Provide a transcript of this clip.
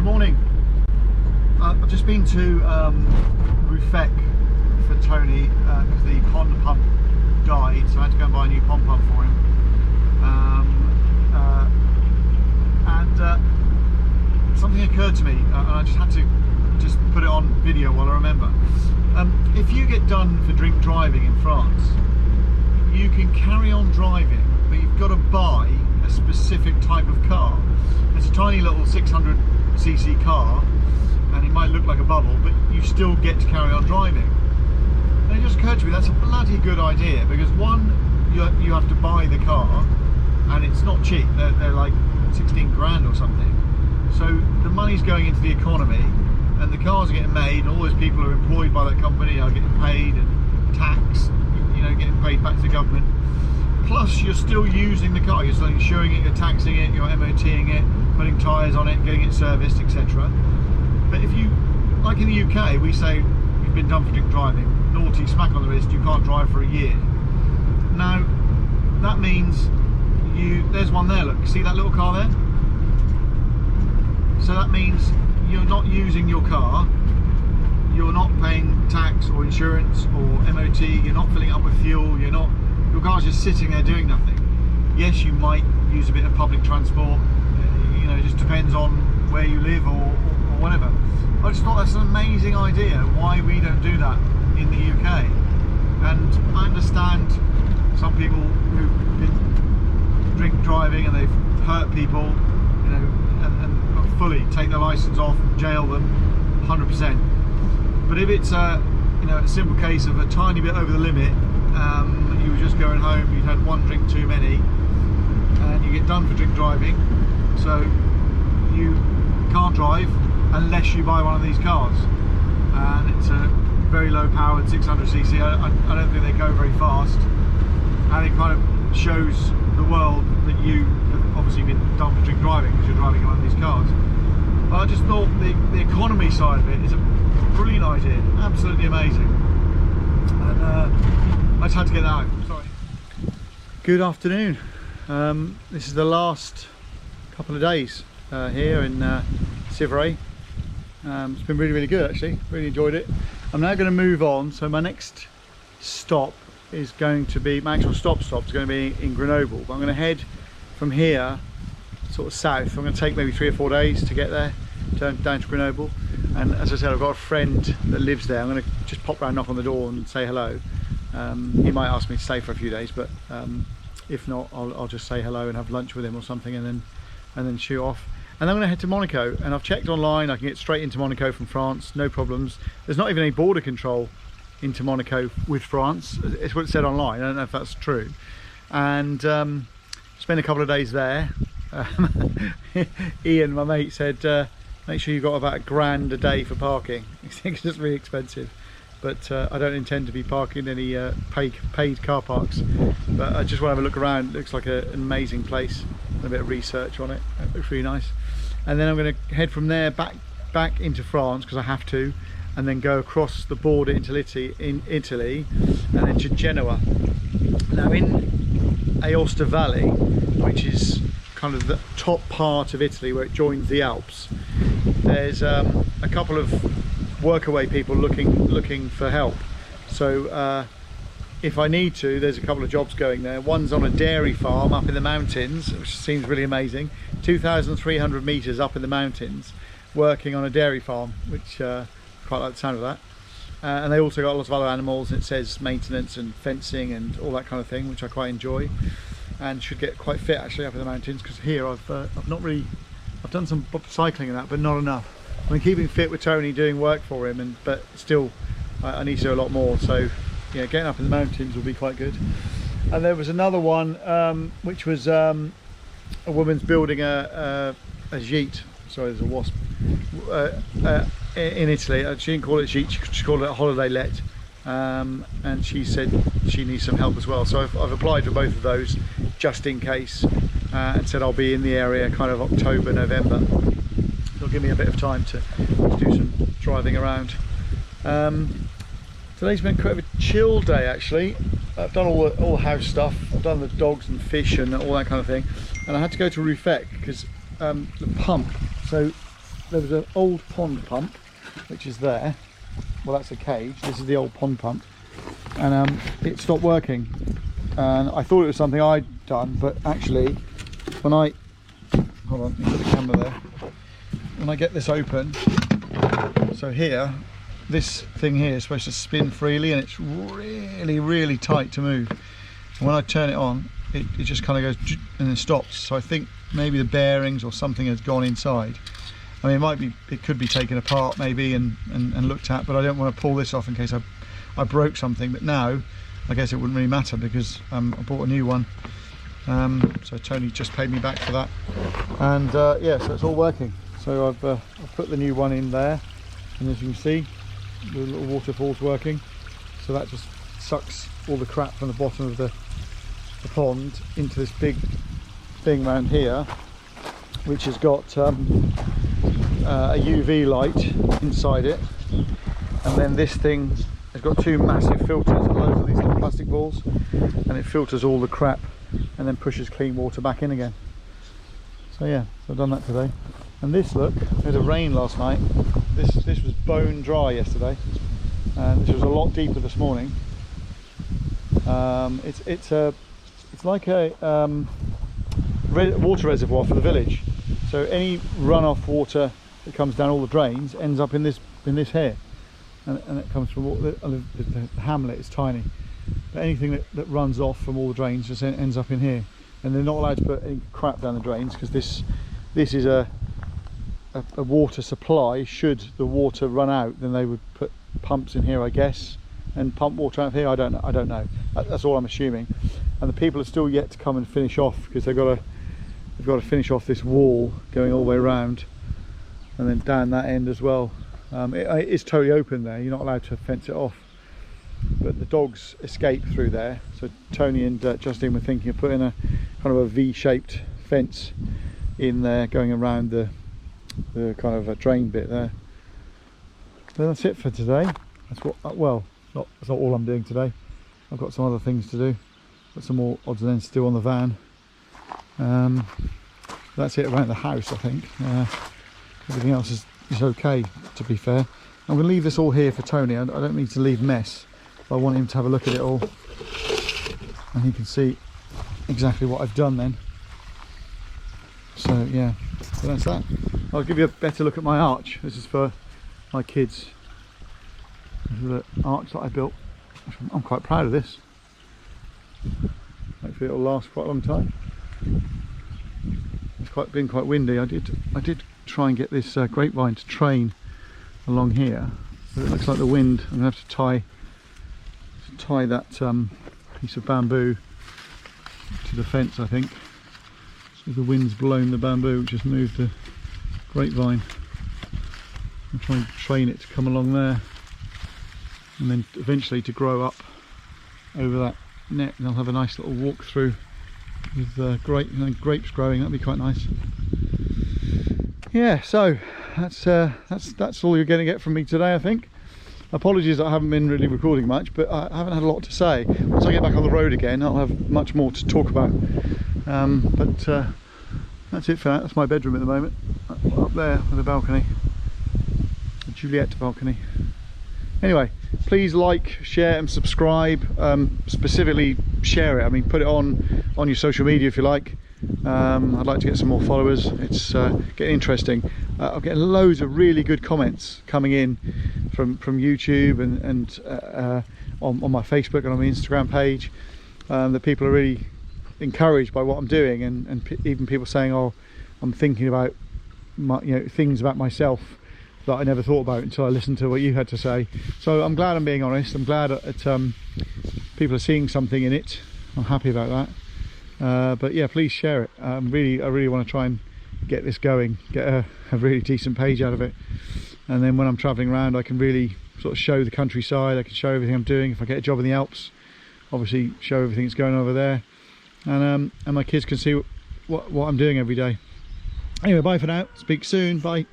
Good morning. I've just been to Rufek for Tony because the pond pump died, so I had to go and buy a new pond pump for him. Something occurred to me, and I just had to put it on video while I remember. If you get done for drink driving in France, you can carry on driving, but you've got to buy a specific type of car. It's a tiny little 600cc car, and it might look like a bubble, but you still get to carry on driving. And it just occurred to me that's a bloody good idea, because one, you have to buy the car, and it's not cheap. They're like 16 grand or something. So the money's going into the economy, and the cars are getting made, and all those people who are employed by that company are getting paid, and tax, you know, getting paid back to the government. Plus, you're still using the car. You're still insuring it, you're taxing it, you're MOTing it, putting tyres on it, getting it serviced, etc. But if you, like in the UK, we say you've been done for drink driving, naughty, smack on the wrist, you can't drive for a year. Now, that means there's one there, look, see that little car there? So that means you're not using your car, you're not paying tax or insurance or MOT, you're not filling up with fuel, your car's just sitting there doing nothing. Yes, you might use a bit of public transport, you know, it just depends on where you live or whatever. I just thought that's an amazing idea, why we don't do that in the UK. And I understand some people who've been drink driving and they've hurt people, you know, and fully take their license off, jail them, 100%. But if it's a simple case of a tiny bit over the limit, you were just going home, you'd had one drink too many, and you get done for drink driving, so you can't drive unless you buy one of these cars. And it's a very low powered 600cc. I don't think they go very fast, and it kind of shows the world that you have obviously been done for drink driving because you're driving one of these cars. But I just thought the economy side of it is a brilliant idea, absolutely amazing. And I just had to get that out. Sorry. Good afternoon. This is the last couple of days here in Civray. It's been really good actually, really enjoyed it. I'm now going to move on, so my next stop is going to be, my actual stop is going to be in Grenoble, but I'm going to head from here sort of south. I'm going to take maybe 3 or 4 days to get there, turn down to Grenoble. And as I said, I've got a friend that lives there. I'm going to just pop round, knock on the door and say hello. He might ask me to stay for a few days, but if not, I'll just say hello and have lunch with him or something, and then shoot off. And then I'm going to head to Monaco, and I've checked online, I can get straight into Monaco from France, no problems. There's not even any border control into Monaco with France. It's what it said online, I don't know if that's true. And spend a couple of days there. Ian, my mate, said make sure you've got about £1,000 a day for parking. He thinks it's really expensive, but I don't intend to be parking any paid car parks. But I just want to have a look around. It looks like an amazing place. A bit of research on it. It looks really nice. And then I'm going to head from there back into France, because I have to, and then go across the border into Italy, and then to Genoa. Now in Aosta Valley, which is kind of the top part of Italy where it joins the Alps, there's a couple of workaway people looking for help. So if I need to, there's a couple of jobs going there. One's on a dairy farm up in the mountains, which seems really amazing. 2,300 meters up in the mountains, working on a dairy farm, which quite like the sound of that. And they also got lots of other animals, and it says maintenance and fencing and all that kind of thing, which I quite enjoy, and should get quite fit actually up in the mountains, because here I've done some cycling and that, but not enough. I've been keeping fit with Tony, doing work for him, but still I need to do a lot more. So yeah, getting up in the mountains will be quite good. And there was another one which was a woman's building a gîte. Sorry, there's a wasp. In Italy, she didn't call it gîte, she called it a holiday let, and she said she needs some help as well. So I've applied for both of those just in case, and said I'll be in the area kind of October, November. It'll give me a bit of time to do some driving around. Today's been quite a chill day actually. I've done all the house stuff, I've done the dogs and fish and all that kind of thing, and I had to go to Rufek because the pump, so there was an old pond pump, which is there. Well, that's a cage. This is the old pond pump, and it stopped working. And I thought it was something I'd done, but actually, when I hold on, let me put the camera there. When I get this open, so here, this thing here is supposed to spin freely, and it's really tight to move. And when I turn it on, it just kind of goes and then stops. So I think maybe the bearings or something has gone inside. I mean, it could be taken apart maybe and looked at, but I don't want to pull this off in case I broke something. But now, I guess it wouldn't really matter because I bought a new one. So Tony just paid me back for that, and yeah, so it's all working. So I've put the new one in there, and as you can see, the little waterfall's working. So that just sucks all the crap from the bottom of the pond into this big thing around here, which has got a UV light inside it, and then this thing has got two massive filters and loads of these little plastic balls, and it filters all the crap and then pushes clean water back in again. So yeah, so I've done that today. And this, look, we had a rain last night. This was bone dry yesterday, and this was a lot deeper this morning. It's like a water reservoir for the village. So any runoff water that comes down all the drains ends up in this here, and it comes from the hamlet is tiny, but anything that runs off from all the drains just ends up in here. And they're not allowed to put any crap down the drains because this is a water supply. Should the water run out, then they would put pumps in here, I guess, and pump water out of here. I don't know. That's all I'm assuming. And the people are still yet to come and finish off, because they've got to finish off this wall going all the way around, and then down that end as well. It is totally open there. You're not allowed to fence it off, but the dogs escape through there. So Tony and Justine were thinking of putting a kind of a V-shaped fence in there, going around the kind of a drain bit there. So that's it for today. That's what, well, that's not all I'm doing today. I've got some other things to do. Got some more odds and ends to do on the van. That's it around the house, I think. Everything else is okay, to be fair. I'm going to leave this all here for Tony. I don't need to leave mess. I want him to have a look at it all, and he can see exactly what I've done then. So yeah, so that's that. I'll give you a better look at my arch. This is for my kids. This is the arch that I built. I'm quite proud of this. Hopefully it'll last quite a long time. It's been quite windy. I did try and get this grapevine to train along here, but it looks like the wind. I'm going to have to tie that piece of bamboo to the fence, I think. So the wind's blown the bamboo, which has moved the grapevine. I'll try and train it to come along there, and then eventually to grow up over that net, and I'll have a nice little walk through with grapes growing. That'd be quite nice. Yeah, so that's all you're going to get from me today, I think. Apologies that I haven't been really recording much, but I haven't had a lot to say. Once I get back on the road again, I'll have much more to talk about. But that's it for that. That's my bedroom at the moment, up there with a balcony, a Juliet balcony. Anyway, please like, share and subscribe. Specifically share it. I mean, put it on your social media if you like. I'd like to get some more followers. It's getting interesting. I'm getting loads of really good comments coming in from YouTube and on my Facebook and on my Instagram page. That people are really encouraged by what I'm doing, and even people saying, "Oh, I'm thinking about things about myself that I never thought about until I listened to what you had to say." So I'm glad I'm being honest. I'm glad that people are seeing something in it. I'm happy about that. But yeah, please share it. I really want to try and get this going, get a really decent page out of it, and then when I'm travelling around I can really sort of show the countryside. I can show everything I'm doing. If I get a job in the Alps, obviously show everything that's going on over there, and my kids can see what I'm doing every day. Anyway, bye for now. Speak soon. Bye.